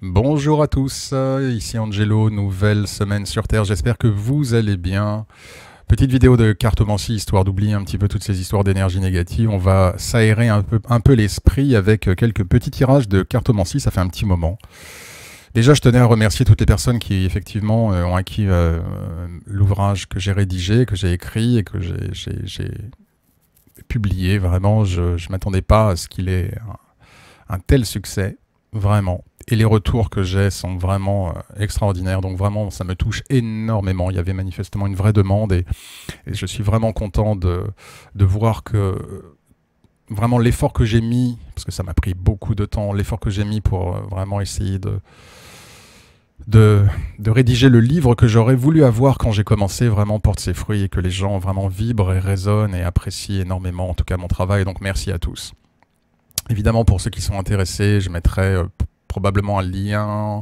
Bonjour à tous, ici Angelo, nouvelle semaine sur Terre, j'espère que vous allez bien. Petite vidéo de cartomancie, histoire d'oublier un petit peu toutes ces histoires d'énergie négative. On va s'aérer un peu l'esprit avec quelques petits tirages de cartomancie, ça fait un petit moment. Déjà, je tenais à remercier toutes les personnes qui, effectivement, ont acquis l'ouvrage que j'ai rédigé, que j'ai écrit et que j'ai publié. Vraiment, je ne m'attendais pas à ce qu'il ait un tel succès, vraiment. Et les retours que j'ai sont vraiment extraordinaires, donc vraiment ça me touche énormément. Il y avait manifestement une vraie demande et je suis vraiment content de voir que vraiment l'effort que j'ai mis, parce que ça m'a pris beaucoup de temps, l'effort que j'ai mis pour vraiment essayer de rédiger le livre que j'aurais voulu avoir quand j'ai commencé vraiment porte ses fruits et que les gens vraiment vibrent et résonnent et apprécient énormément en tout cas mon travail, donc merci à tous. Évidemment pour ceux qui sont intéressés, je mettrai probablement un lien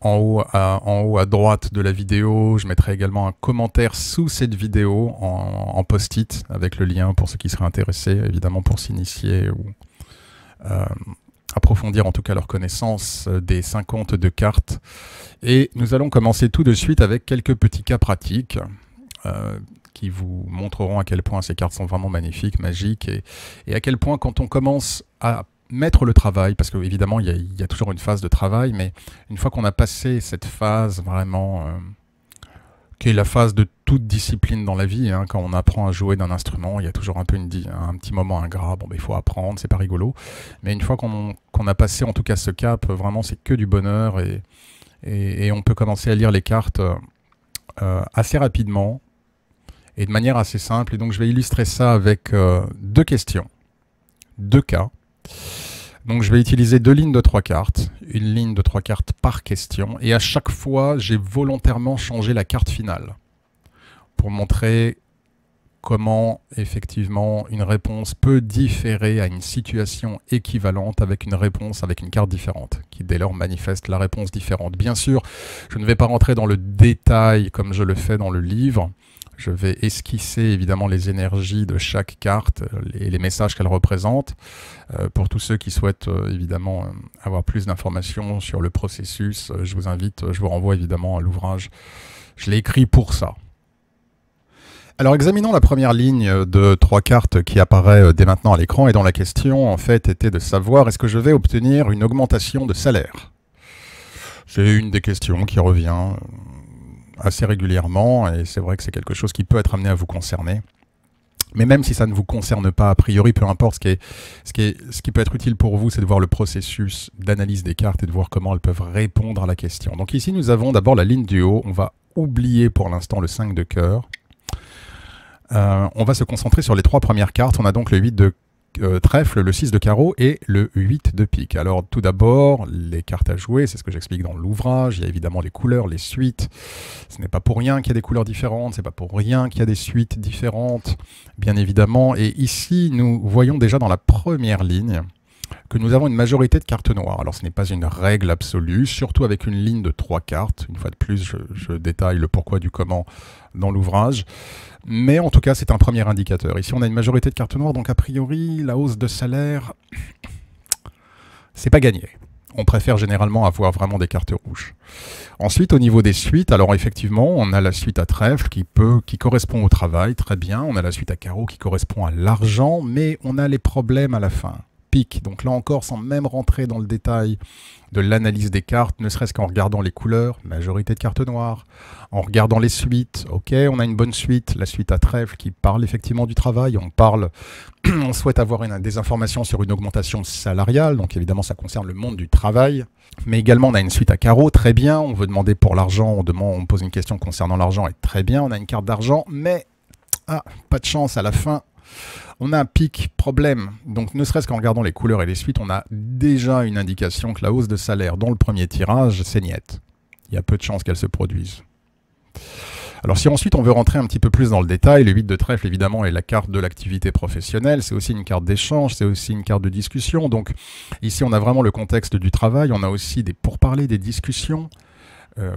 en haut à droite de la vidéo. Je mettrai également un commentaire sous cette vidéo en post-it avec le lien pour ceux qui seraient intéressés, évidemment pour s'initier ou approfondir en tout cas leur connaissance des 52 cartes. Et nous allons commencer tout de suite avec quelques petits cas pratiques qui vous montreront à quel point ces cartes sont vraiment magnifiques, magiques et à quel point quand on commence à mettre le travail, parce qu'évidemment il y a toujours une phase de travail, mais une fois qu'on a passé cette phase vraiment, qui est la phase de toute discipline dans la vie, hein, quand on apprend à jouer d'un instrument, il y a toujours un petit moment ingrat, bon ben il faut apprendre, c'est pas rigolo, mais une fois qu'on a passé en tout cas ce cap, vraiment c'est que du bonheur et on peut commencer à lire les cartes assez rapidement et de manière assez simple, et donc je vais illustrer ça avec deux questions, deux cas. Donc je vais utiliser deux lignes de 3 cartes, une ligne de 3 cartes par question, et à chaque fois j'ai volontairement changé la carte finale pour montrer comment effectivement une réponse peut différer à une situation équivalente avec une réponse avec une carte différente, qui dès lors manifeste la réponse différente. Bien sûr, je ne vais pas rentrer dans le détail comme je le fais dans le livre. Je vais esquisser évidemment les énergies de chaque carte et les messages qu'elle représente. Pour tous ceux qui souhaitent évidemment avoir plus d'informations sur le processus, je vous renvoie évidemment à l'ouvrage. Je l'ai écrit pour ça. Alors examinons la première ligne de 3 cartes qui apparaît dès maintenant à l'écran et dont la question en fait était de savoir est-ce que je vais obtenir une augmentation de salaire. C'est une des questions qui revient assez régulièrement, et c'est vrai que c'est quelque chose qui peut être amené à vous concerner. Mais même si ça ne vous concerne pas, a priori, peu importe, ce qui peut être utile pour vous, c'est de voir le processus d'analyse des cartes et de voir comment elles peuvent répondre à la question. Donc ici, nous avons d'abord la ligne du haut. On va oublier pour l'instant le 5 de cœur. On va se concentrer sur les 3 premières cartes. On a donc le 8 de trèfle, le 6 de carreau et le 8 de pique. Alors tout d'abord, les cartes à jouer, c'est ce que j'explique dans l'ouvrage. Il y a évidemment les couleurs, les suites. Ce n'est pas pour rien qu'il y a des couleurs différentes, c'est pas pour rien qu'il y a des suites différentes, bien évidemment. Et ici, nous voyons déjà dans la première ligne que nous avons une majorité de cartes noires. Alors ce n'est pas une règle absolue, surtout avec une ligne de 3 cartes. Une fois de plus, je détaille le pourquoi du comment dans l'ouvrage. Mais en tout cas, c'est un premier indicateur. Ici, on a une majorité de cartes noires, donc a priori, la hausse de salaire, c'est pas gagné. On préfère généralement avoir vraiment des cartes rouges. Ensuite, au niveau des suites, alors effectivement, on a la suite à trèfle qui correspond au travail, très bien. On a la suite à carreau qui correspond à l'argent, mais on a les problèmes à la fin. Pique. Donc là encore, sans même rentrer dans le détail de l'analyse des cartes, ne serait-ce qu'en regardant les couleurs, majorité de cartes noires, en regardant les suites, ok, on a une bonne suite, la suite à trèfle qui parle effectivement du travail, on souhaite avoir des informations sur une augmentation salariale, donc évidemment ça concerne le monde du travail, mais également on a une suite à carreau, très bien, on veut demander pour l'argent, on pose une question concernant l'argent, et très bien, on a une carte d'argent, mais pas de chance à la fin. On a un pic problème, donc ne serait-ce qu'en regardant les couleurs et les suites, on a déjà une indication que la hausse de salaire dans le premier tirage, c'est niette. Il y a peu de chances qu'elle se produise. Alors si ensuite on veut rentrer un petit peu plus dans le détail, le 8 de trèfle évidemment est la carte de l'activité professionnelle, c'est aussi une carte d'échange, c'est aussi une carte de discussion. Donc ici on a vraiment le contexte du travail, on a aussi des pourparlers, des discussions.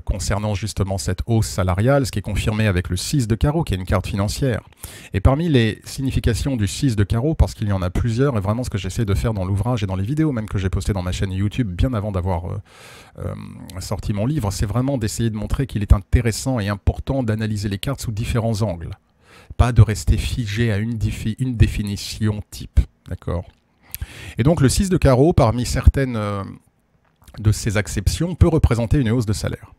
concernant justement cette hausse salariale, ce qui est confirmé avec le 6 de carreau, qui est une carte financière. Et parmi les significations du 6 de carreau, parce qu'il y en a plusieurs, et vraiment ce que j'essaie de faire dans l'ouvrage et dans les vidéos même que j'ai postées dans ma chaîne YouTube, bien avant d'avoir sorti mon livre, c'est vraiment d'essayer de montrer qu'il est intéressant et important d'analyser les cartes sous différents angles. Pas de rester figé à une définition type. D'accord ? Et donc le 6 de carreau, parmi certaines de ces acceptions, peut représenter une hausse de salaire.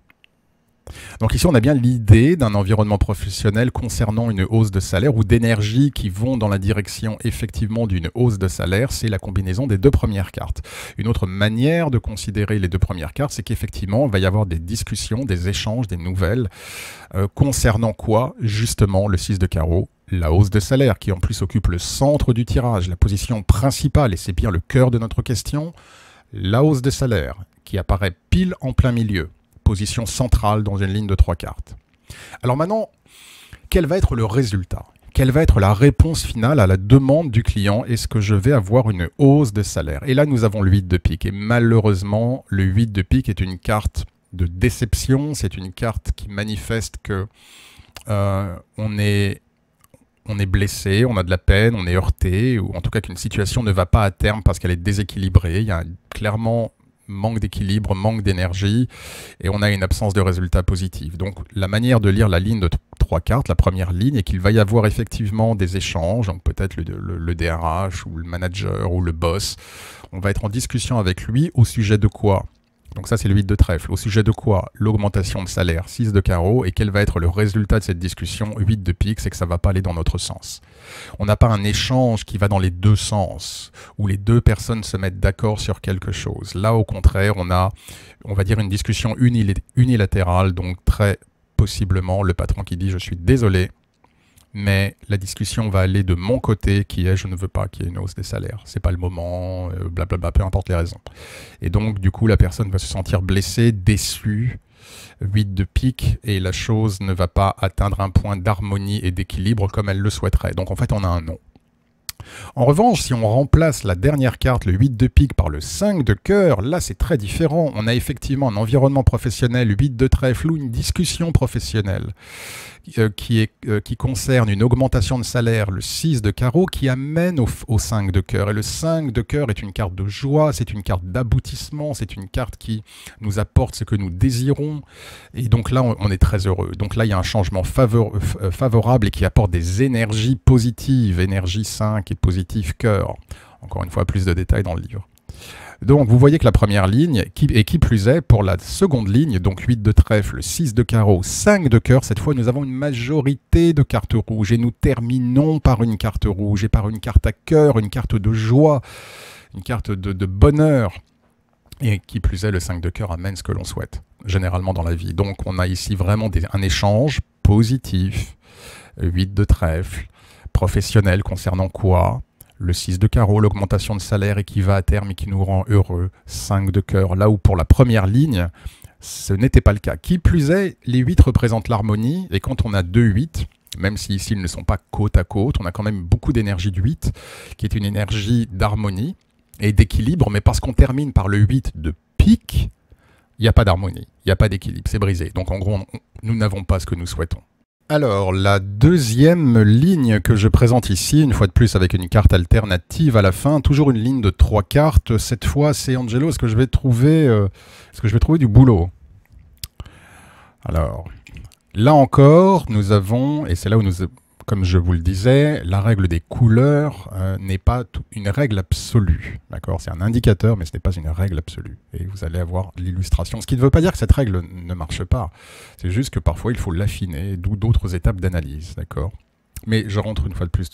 Donc ici, on a bien l'idée d'un environnement professionnel concernant une hausse de salaire ou d'énergie qui vont dans la direction effectivement d'une hausse de salaire. C'est la combinaison des deux premières cartes. Une autre manière de considérer les deux premières cartes, c'est qu'effectivement, il va y avoir des discussions, des échanges, des nouvelles concernant quoi? Justement, le 6 de carreau, la hausse de salaire qui en plus occupe le centre du tirage, la position principale, et c'est bien le cœur de notre question. La hausse de salaire qui apparaît pile en plein milieu, position centrale dans une ligne de 3 cartes. Alors maintenant, quel va être le résultat? Quelle va être la réponse finale à la demande du client? Est-ce que je vais avoir une hausse de salaire? Et là, nous avons le 8 de pique. Et malheureusement, le 8 de pique est une carte de déception. C'est une carte qui manifeste que on est blessé, on a de la peine, on est heurté, ou en tout cas qu'une situation ne va pas à terme parce qu'elle est déséquilibrée. Il y a clairement manque d'équilibre, manque d'énergie, et on a une absence de résultats positifs. Donc la manière de lire la ligne de 3 cartes, la première ligne, est qu'il va y avoir effectivement des échanges, donc peut-être le DRH ou le manager ou le boss. On va être en discussion avec lui au sujet de quoi? Donc ça, c'est le 8 de trèfle. Au sujet de quoi? L'augmentation de salaire, 6 de carreau. Et quel va être le résultat de cette discussion? 8 de pique, c'est que ça ne va pas aller dans notre sens. On n'a pas un échange qui va dans les deux sens, où les deux personnes se mettent d'accord sur quelque chose. Là, au contraire, on va dire, une discussion unilatérale, donc très possiblement le patron qui dit « je suis désolé ». Mais la discussion va aller de mon côté, qui est « je ne veux pas qu'il y ait une hausse des salaires, c'est pas le moment, blablabla, peu importe les raisons ». Et donc, du coup, la personne va se sentir blessée, déçue, 8 de pique, et la chose ne va pas atteindre un point d'harmonie et d'équilibre comme elle le souhaiterait. Donc, en fait, on a un non. En revanche, si on remplace la dernière carte, le 8 de pique, par le 5 de cœur, là c'est très différent. On a effectivement un environnement professionnel, 8 de trèfle, ou une discussion professionnelle qui concerne une augmentation de salaire, le 6 de carreau, qui amène au 5 de cœur. Et le 5 de cœur est une carte de joie, c'est une carte d'aboutissement, c'est une carte qui nous apporte ce que nous désirons. Et donc là, on est très heureux. Donc là, il y a un changement favorable et qui apporte des énergies positives, énergie 5 et positive cœur. Encore une fois, plus de détails dans le livre. Donc, vous voyez que la première ligne, et qui plus est, pour la seconde ligne, donc 8 de trèfle, 6 de carreau, 5 de cœur, cette fois, nous avons une majorité de cartes rouges, et nous terminons par une carte rouge, et par une carte à cœur, une carte de joie, une carte de bonheur. Et qui plus est, le 5 de cœur amène ce que l'on souhaite, généralement dans la vie. Donc, on a ici vraiment un échange positif, 8 de trèfle, professionnel concernant quoi? Le 6 de carreau, l'augmentation de salaire et qui va à terme et qui nous rend heureux. 5 de cœur, là où pour la première ligne, ce n'était pas le cas. Qui plus est, les 8 représentent l'harmonie, et quand on a 2 8, même si ici ils ne sont pas côte à côte, on a quand même beaucoup d'énergie du 8, qui est une énergie d'harmonie et d'équilibre, mais parce qu'on termine par le 8 de pique, il n'y a pas d'harmonie, il n'y a pas d'équilibre, c'est brisé. Donc en gros, nous n'avons pas ce que nous souhaitons. Alors, la deuxième ligne que je présente ici, une fois de plus avec une carte alternative à la fin, toujours une ligne de 3 cartes. Cette fois, c'est Angelo, est-ce que je vais trouver du boulot? Alors, là encore, nous avons, et c'est là où comme je vous le disais, la règle des couleurs n'est pas une règle absolue. D'accord? C'est un indicateur, mais ce n'est pas une règle absolue. Et vous allez avoir l'illustration. Ce qui ne veut pas dire que cette règle ne marche pas. C'est juste que parfois, il faut l'affiner, d'où d'autres étapes d'analyse. D'accord? Mais je rentre une fois de plus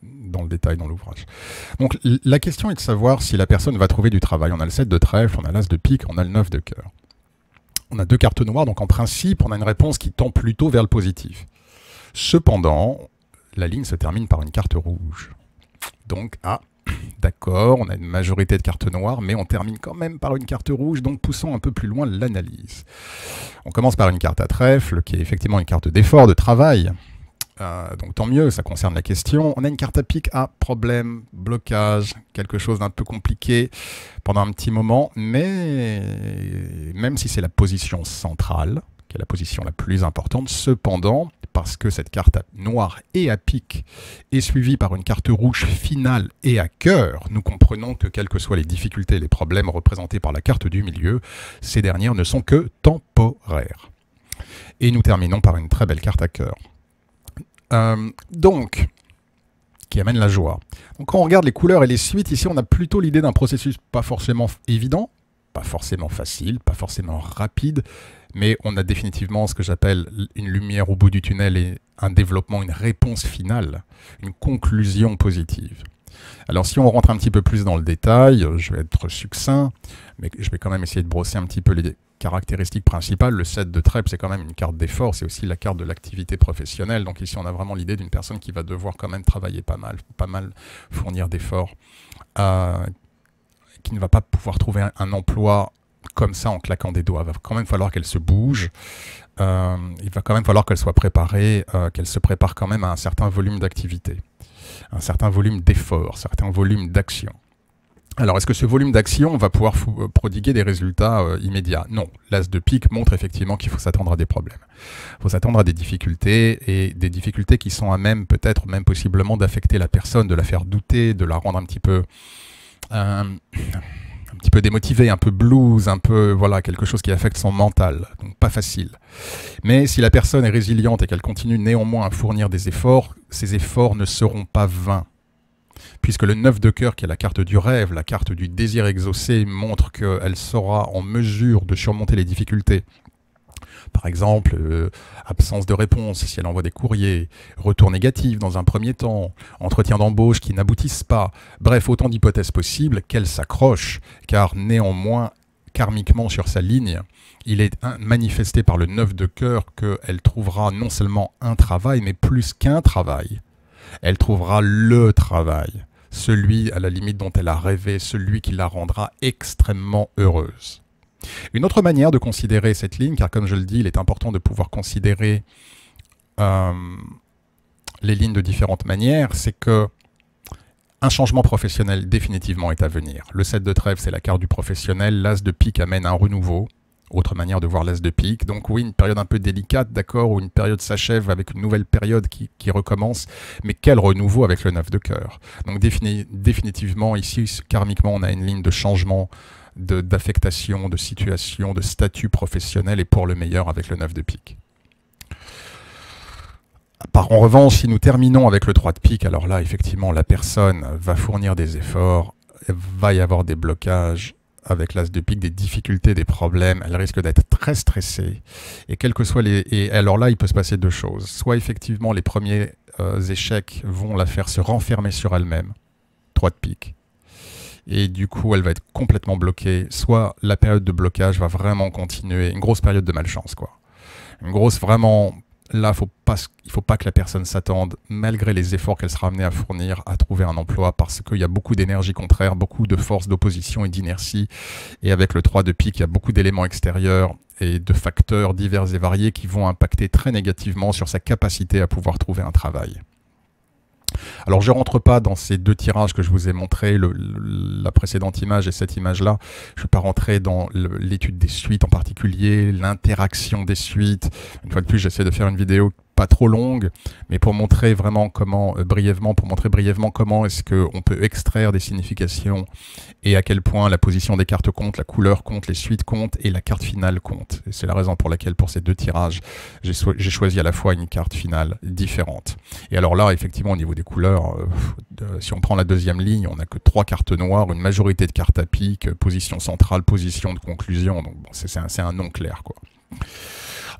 dans le détail dans l'ouvrage. Donc, la question est de savoir si la personne va trouver du travail. On a le 7 de trèfle, on a l'as de pique, on a le 9 de cœur. On a 2 cartes noires, donc en principe, on a une réponse qui tend plutôt vers le positif. Cependant, la ligne se termine par une carte rouge. Donc, d'accord, on a une majorité de cartes noires, mais on termine quand même par une carte rouge, donc poussons un peu plus loin l'analyse. On commence par une carte à trèfle, qui est effectivement une carte d'effort, de travail. Donc tant mieux, ça concerne la question. On a une carte à pique à problème, blocage, quelque chose d'un peu compliqué pendant un petit moment, mais même si c'est la position centrale, qui est la position la plus importante, cependant, parce que cette carte noire et à pique est suivie par une carte rouge finale et à cœur, nous comprenons que quelles que soient les difficultés et les problèmes représentés par la carte du milieu, ces dernières ne sont que temporaires. Et nous terminons par une très belle carte à cœur. Donc, qui amène la joie. Donc quand on regarde les couleurs et les suites, ici on a plutôt l'idée d'un processus pas forcément évident, pas forcément facile, pas forcément rapide, mais on a définitivement ce que j'appelle une lumière au bout du tunnel et un développement, une réponse finale, une conclusion positive. Alors si on rentre un petit peu plus dans le détail, je vais être succinct, mais je vais quand même essayer de brosser un petit peu les caractéristiques principales. Le 7 de trèpe, c'est quand même une carte d'effort, c'est aussi la carte de l'activité professionnelle. Donc ici, on a vraiment l'idée d'une personne qui va devoir quand même travailler pas mal fournir d'efforts, qui ne va pas pouvoir trouver un emploi comme ça en claquant des doigts. Il va quand même falloir qu'elle se bouge, il va quand même falloir qu'elle soit préparée, qu'elle se prépare quand même à un certain volume d'activité, un certain volume d'effort, un certain volume d'action. Alors, est-ce que ce volume d'action va pouvoir prodiguer des résultats immédiats? Non. L'as de pique montre effectivement qu'il faut s'attendre à des problèmes. Il faut s'attendre à des difficultés, et des difficultés qui sont à même, peut-être même possiblement, d'affecter la personne, de la faire douter, de la rendre un petit peu démotivée, un peu blues, un peu, voilà, quelque chose qui affecte son mental. Donc, pas facile. Mais si la personne est résiliente et qu'elle continue néanmoins à fournir des efforts, ces efforts ne seront pas vains. Puisque le 9 de cœur, qui est la carte du rêve, la carte du désir exaucé, montre qu'elle sera en mesure de surmonter les difficultés. Par exemple, absence de réponse si elle envoie des courriers, retour négatif dans un premier temps, entretien d'embauche qui n'aboutissent pas. Bref, autant d'hypothèses possibles qu'elle s'accroche, car néanmoins, karmiquement sur sa ligne, il est manifesté par le 9 de cœur qu'elle trouvera non seulement un travail, mais plus qu'un travail. Elle trouvera le travail, celui à la limite dont elle a rêvé, celui qui la rendra extrêmement heureuse. Une autre manière de considérer cette ligne, car comme je le dis, il est important de pouvoir considérer les lignes de différentes manières, c'est que un changement professionnel définitivement est à venir. Le 7 de trèfle, c'est la carte du professionnel, l'as de pique amène un renouveau. Autre manière de voir l'as de pique. Donc oui, une période un peu délicate, d'accord, où une période s'achève avec une nouvelle période qui recommence, mais quel renouveau avec le 9 de cœur. Donc définitivement, ici, karmiquement, on a une ligne de changement, d'affectation, de situation, de statut professionnel, et pour le meilleur avec le 9 de pique. En revanche, si nous terminons avec le 3 de pique, alors là, effectivement, la personne va fournir des efforts, va y avoir des blocages, avec l'as de pique, des difficultés, des problèmes, elle risque d'être très stressée. Et quels que soient les... Et alors là, il peut se passer deux choses. Soit effectivement, les premiers échecs vont la faire se renfermer sur elle-même, 3 de pique. Et du coup, elle va être complètement bloquée. Soit la période de blocage va vraiment continuer, une grosse période de malchance, quoi. Une grosse, vraiment... Là, il ne faut pas que la personne s'attende, malgré les efforts qu'elle sera amenée à fournir, à trouver un emploi, parce qu'il y a beaucoup d'énergie contraire, beaucoup de forces d'opposition et d'inertie. Et avec le 3 de pique, il y a beaucoup d'éléments extérieurs et de facteurs divers et variés qui vont impacter très négativement sur sa capacité à pouvoir trouver un travail. Alors je ne rentre pas dans ces deux tirages que je vous ai montrés, la précédente image et cette image-là. Je ne vais pas rentrer dans l'étude des suites en particulier, l'interaction des suites. Une fois de plus, j'essaie de faire une vidéo pas trop longue, mais pour montrer vraiment comment, brièvement comment est-ce qu'on peut extraire des significations et à quel point la position des cartes compte, la couleur compte, les suites comptent et la carte finale compte. C'est la raison pour laquelle pour ces deux tirages, j'ai choisi à la fois une carte finale différente. Et alors là, effectivement, au niveau des couleurs, si on prend la deuxième ligne, on n'a que 3 cartes noires, une majorité de cartes à pique, position centrale, position de conclusion, donc bon, c'est un non clair, quoi.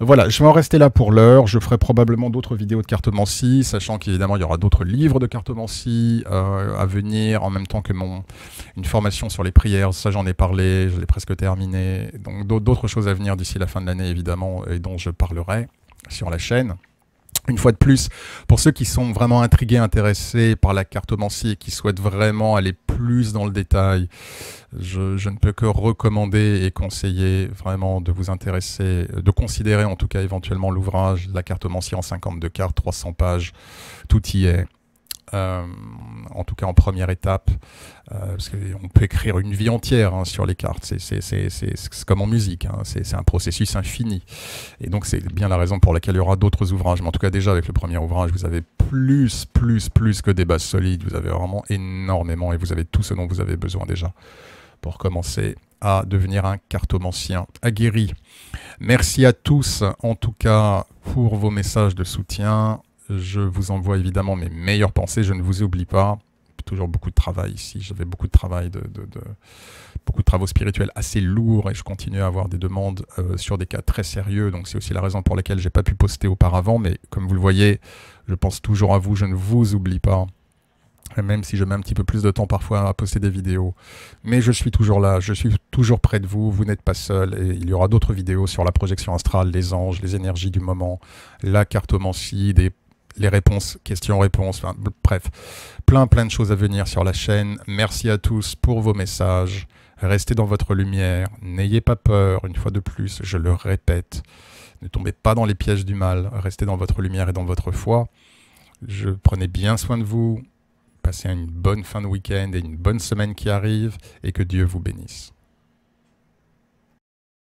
Voilà, je vais en rester là pour l'heure. Je ferai probablement d'autres vidéos de cartomancie, sachant qu'évidemment il y aura d'autres livres de cartomancie à venir, en même temps que une formation sur les prières. Ça, j'en ai parlé, je l'ai presque terminé. Donc d'autres choses à venir d'ici la fin de l'année, évidemment, et dont je parlerai sur la chaîne. Une fois de plus, pour ceux qui sont vraiment intrigués, intéressés par la cartomancie et qui souhaitent vraiment aller plus plus dans le détail, je ne peux que recommander et conseiller vraiment de vous intéresser, de considérer en tout cas éventuellement l'ouvrage, la cartomancie en 52 cartes, 300 pages, tout y est. En tout cas en première étape, parce qu'on peut écrire une vie entière hein, sur les cartes, c'est comme en musique, hein, c'est un processus infini. Et donc c'est bien la raison pour laquelle il y aura d'autres ouvrages. Mais en tout cas déjà avec le premier ouvrage, vous avez plus que des bases solides, vous avez vraiment énormément et vous avez tout ce dont vous avez besoin déjà pour commencer à devenir un cartomancien aguerri. Merci à tous en tout cas pour vos messages de soutien. Je vous envoie évidemment mes meilleures pensées, je ne vous oublie pas. Toujours beaucoup de travail ici, j'avais beaucoup de travail, beaucoup de travaux spirituels assez lourds et je continue à avoir des demandes sur des cas très sérieux. Donc c'est aussi la raison pour laquelle je n'ai pas pu poster auparavant. Mais comme vous le voyez, je pense toujours à vous, je ne vous oublie pas. Même si je mets un petit peu plus de temps parfois à poster des vidéos. Mais je suis toujours là, je suis toujours près de vous, vous n'êtes pas seul. Et il y aura d'autres vidéos sur la projection astrale, les anges, les énergies du moment, la cartomancie, les réponses, questions-réponses, enfin, bref, plein de choses à venir sur la chaîne. Merci à tous pour vos messages. Restez dans votre lumière, n'ayez pas peur, une fois de plus, je le répète. Ne tombez pas dans les pièges du mal, restez dans votre lumière et dans votre foi. Prenez bien soin de vous, passez une bonne fin de week-end et une bonne semaine qui arrive, et que Dieu vous bénisse.